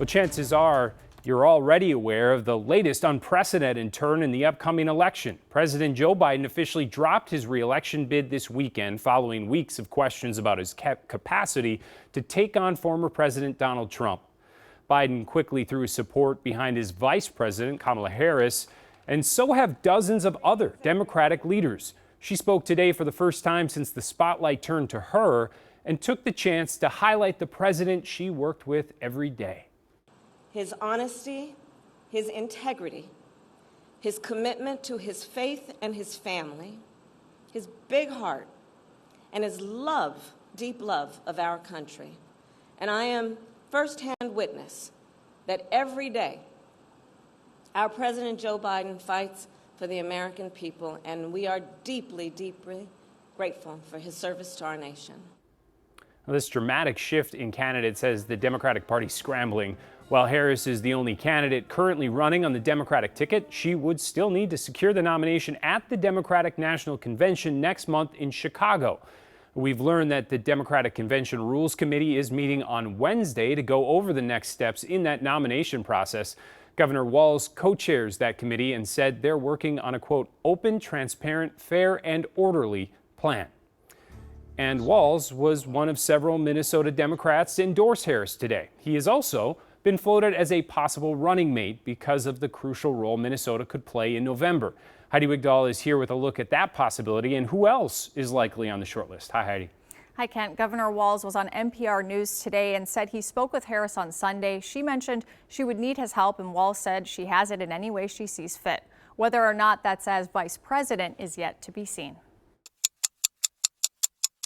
Well, chances are you're already aware of the latest unprecedented turn in the upcoming election. President Joe Biden officially dropped his re-election bid this weekend following weeks of questions about his capacity to take on former President Donald Trump. Biden quickly threw his support behind his vice president, Kamala Harris, and so have dozens of other Democratic leaders. She spoke today for the first time since the spotlight turned to her and took the chance to highlight the president she worked with every day. His honesty, his integrity, his commitment to his faith and his family, his big heart, and his love, deep love of our country. And I am firsthand witness that every day our President Joe Biden fights for the American people, and we are deeply, deeply grateful for his service to our nation. This dramatic shift in candidates has the Democratic Party scrambling. While Harris is the only candidate currently running on the Democratic ticket, she would still need to secure the nomination at the Democratic National Convention next month in Chicago. We've learned that the Democratic Convention Rules Committee is meeting on Wednesday to go over the next steps in that nomination process. Governor Walz co-chairs that committee and said they're working on a, quote, open, transparent, fair, and orderly plan. And Walz was one of several Minnesota Democrats to endorse Harris today. He has also been floated as a possible running mate because of the crucial role Minnesota could play in November. Heidi Wigdahl is here with a look at that possibility and who else is likely on the shortlist. Hi, Heidi. Hi, Kent. Governor Walz was on NPR News today and said he spoke with Harris on Sunday. She mentioned she would need his help, and Walz said she has it in any way she sees fit. Whether or not that's as vice president is yet to be seen.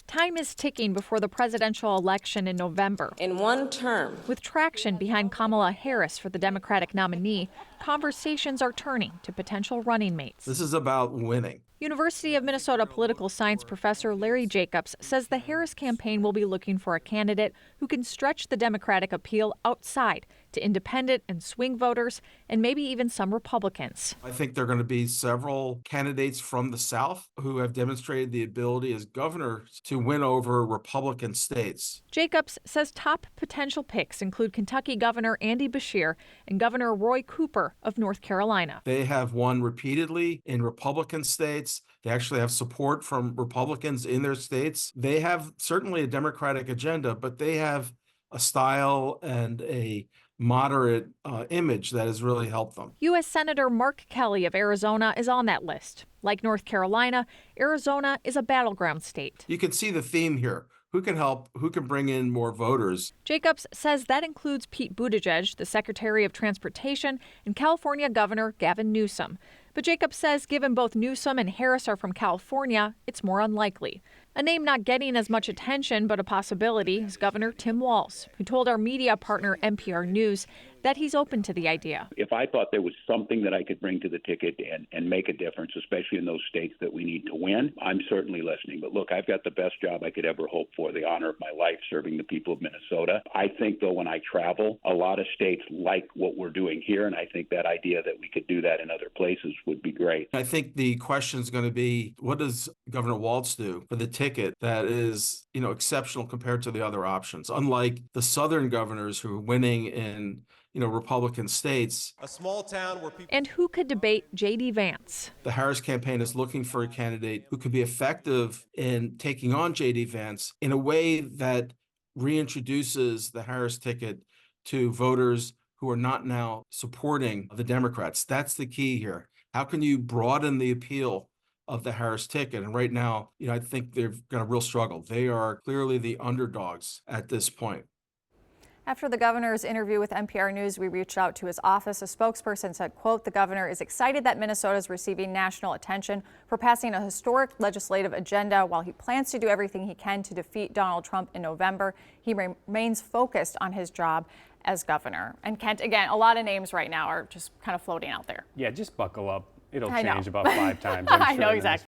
Time is ticking before the presidential election in November. In one term, With traction behind Kamala Harris for the Democratic nominee, conversations are turning to potential running mates. This is about winning. University of Minnesota political science professor Larry Jacobs says the Harris campaign will be looking for a candidate who can stretch the Democratic appeal outside to independent and swing voters and maybe even some Republicans. I think there are going to be several candidates from the South who have demonstrated the ability as governors to win over Republican states. Jacobs says top potential picks include Kentucky Governor Andy Beshear and Governor Roy Cooper of North Carolina. They have won repeatedly in Republican states. They actually have support from Republicans in their states. They have certainly a Democratic agenda, but they have a style and a moderate image that has really helped them. U.S. Senator Mark Kelly of Arizona is on that list. Like North Carolina, Arizona is a battleground state. You can see the theme here. Who can help? Who can bring in more voters? Jacobs says that includes Pete Buttigieg, the Secretary of Transportation, and California Governor Gavin Newsom. But Jacobs says given both Newsom and Harris are from California, it's more unlikely. A name not getting as much attention, but a possibility, is Governor Tim Walz, who told our media partner NPR News that he's open to the idea. If I thought there was something that I could bring to the ticket and make a difference, especially in those states that we need to win, I'm certainly listening. But look, I've got the best job I could ever hope for, the honor of my life serving the people of Minnesota. I think, though, when I travel, a lot of states like what we're doing here, and I think that idea that we could do that in other places would be great. I think the question is going to be, what does Governor Walz do for the ticket that is, exceptional compared to the other options? Unlike the Southern governors who are winning in Republican states. A small town where people. And who could debate J.D. Vance? The Harris campaign is looking for a candidate who can be effective in taking on J.D. Vance in a way that reintroduces the Harris ticket to voters who are not now supporting the Democrats. That's the key here. How can you broaden the appeal of the Harris ticket? And right now, I think they've got a real struggle. They are clearly the underdogs at this point. After the governor's interview with NPR News, we reached out to his office. A spokesperson said, quote, the governor is excited that Minnesota is receiving national attention for passing a historic legislative agenda. While he plans to do everything he can to defeat Donald Trump in November, he remains focused on his job as governor. And Kent, again, a lot of names right now are just kind of floating out there. Yeah, just buckle up. It'll I know. change about 5 times. I'm I sure, know in the exactly. next